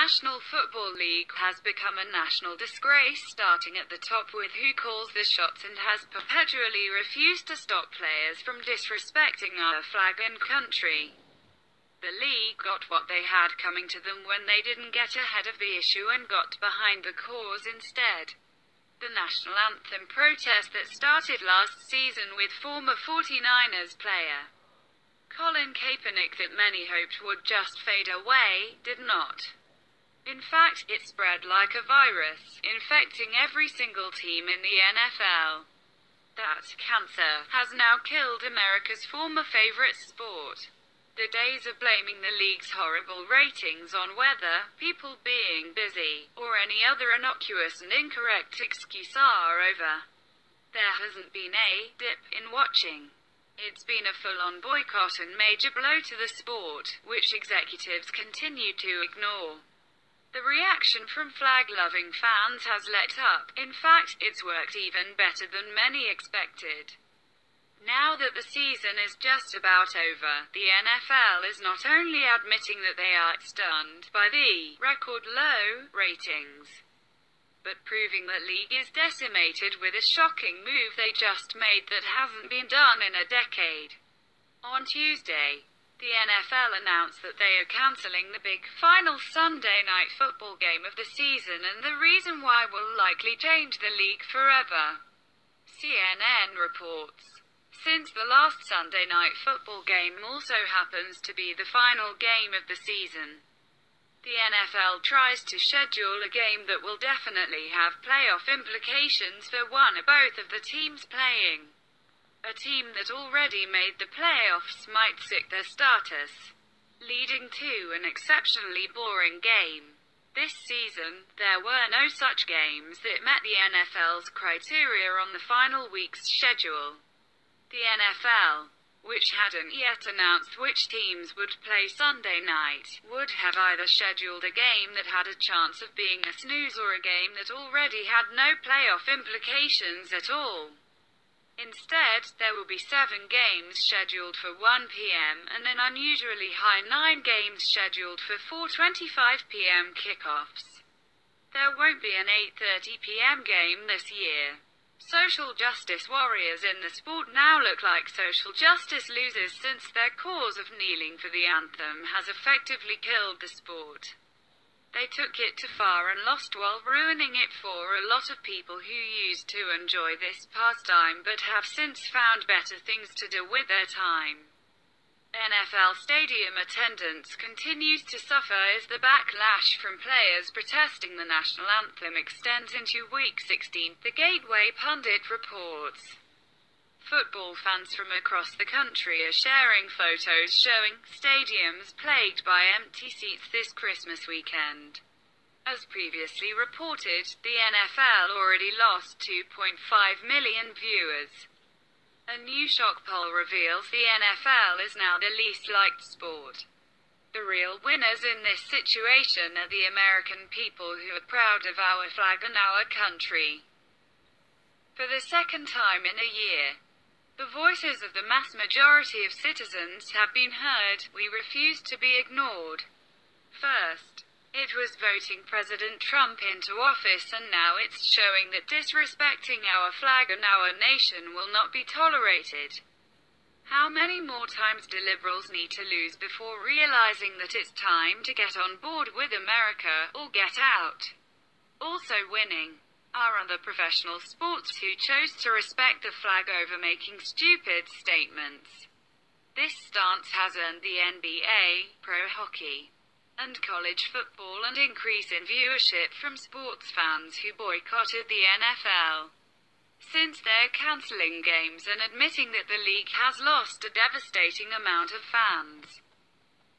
National Football League has become a national disgrace, starting at the top with who calls the shots and has perpetually refused to stop players from disrespecting our flag and country. The league got what they had coming to them when they didn't get ahead of the issue and got behind the cause instead. The National Anthem protest that started last season with former 49ers player Colin Kaepernick, that many hoped would just fade away, did not. In fact, it spread like a virus, infecting every single team in the NFL. That cancer has now killed America's former favorite sport. The days of blaming the league's horrible ratings on weather, people being busy, or any other innocuous and incorrect excuse are over. There hasn't been a dip in watching. It's been a full-on boycott and major blow to the sport, which executives continue to ignore. The reaction from flag-loving fans has let up. In fact, it's worked even better than many expected. Now that the season is just about over, the NFL is not only admitting that they are stunned by the record-low ratings, but proving that league is decimated with a shocking move they just made that hasn't been done in a decade. On Tuesday, the NFL announced that they are cancelling the big final Sunday night football game of the season, and the reason why will likely change the league forever. CNN reports. Since the last Sunday night football game also happens to be the final game of the season, the NFL tries to schedule a game that will definitely have playoff implications for one or both of the teams playing. A team that already made the playoffs might sick their status, leading to an exceptionally boring game. This season, there were no such games that met the NFL's criteria on the final week's schedule. The NFL, which hadn't yet announced which teams would play Sunday night, would have either scheduled a game that had a chance of being a snooze or a game that already had no playoff implications at all. Instead, there will be 7 games scheduled for 1 p.m. and an unusually high 9 games scheduled for 4:25 p.m. kickoffs. There won't be an 8:30 p.m. game this year. Social justice warriors in the sport now look like social justice losers, since their cause of kneeling for the anthem has effectively killed the sport. They took it too far and lost while ruining it for a lot of people who used to enjoy this pastime but have since found better things to do with their time. NFL stadium attendance continues to suffer as the backlash from players protesting the national anthem extends into Week 16, the Gateway pundit reports. Football fans from across the country are sharing photos showing stadiums plagued by empty seats this Christmas weekend. As previously reported, the NFL already lost 2.5 million viewers. A new shock poll reveals the NFL is now the least liked sport. The real winners in this situation are the American people who are proud of our flag and our country. For the second time in a year, the voices of the mass majority of citizens have been heard. We refuse to be ignored. First, it was voting President Trump into office, and now it's showing that disrespecting our flag and our nation will not be tolerated. How many more times do liberals need to lose before realizing that it's time to get on board with America or get out? Also winning are other professional sports who chose to respect the flag over making stupid statements. This stance has earned the NBA, pro hockey, and college football an increase in viewership from sports fans who boycotted the NFL. Since they're cancelling games and admitting that the league has lost a devastating amount of fans,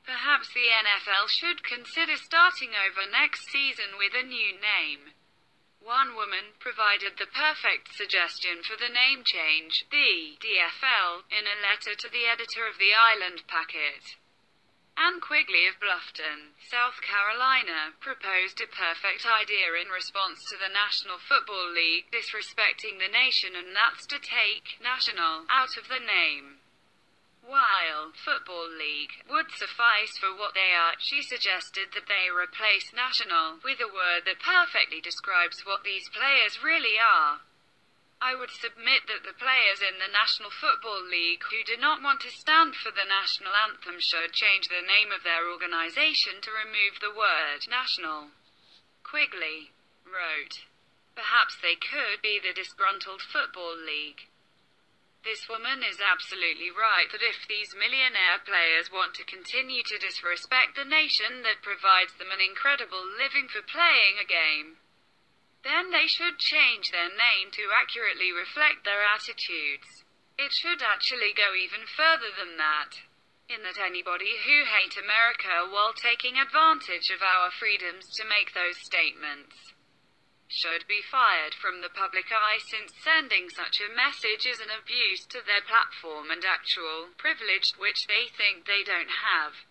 perhaps the NFL should consider starting over next season with a new name. One woman provided the perfect suggestion for the name change, the DFL, in a letter to the editor of the Island Packet. Ann Quigley of Bluffton, South Carolina, proposed a perfect idea in response to the National Football League disrespecting the nation, and that's to take "national" out of the name. While Football League would suffice for what they are, she suggested that they replace national with a word that perfectly describes what these players really are. I would submit that the players in the National Football League who do not want to stand for the National Anthem should change the name of their organization to remove the word national. Quigley wrote, "Perhaps they could be the Disgruntled Football League." This woman is absolutely right that if these millionaire players want to continue to disrespect the nation that provides them an incredible living for playing a game, then they should change their name to accurately reflect their attitudes. It should actually go even further than that, in that anybody who hate America while taking advantage of our freedoms to make those statements should be fired from the public eye, since sending such a message is an abuse to their platform and actual privilege which they think they don't have.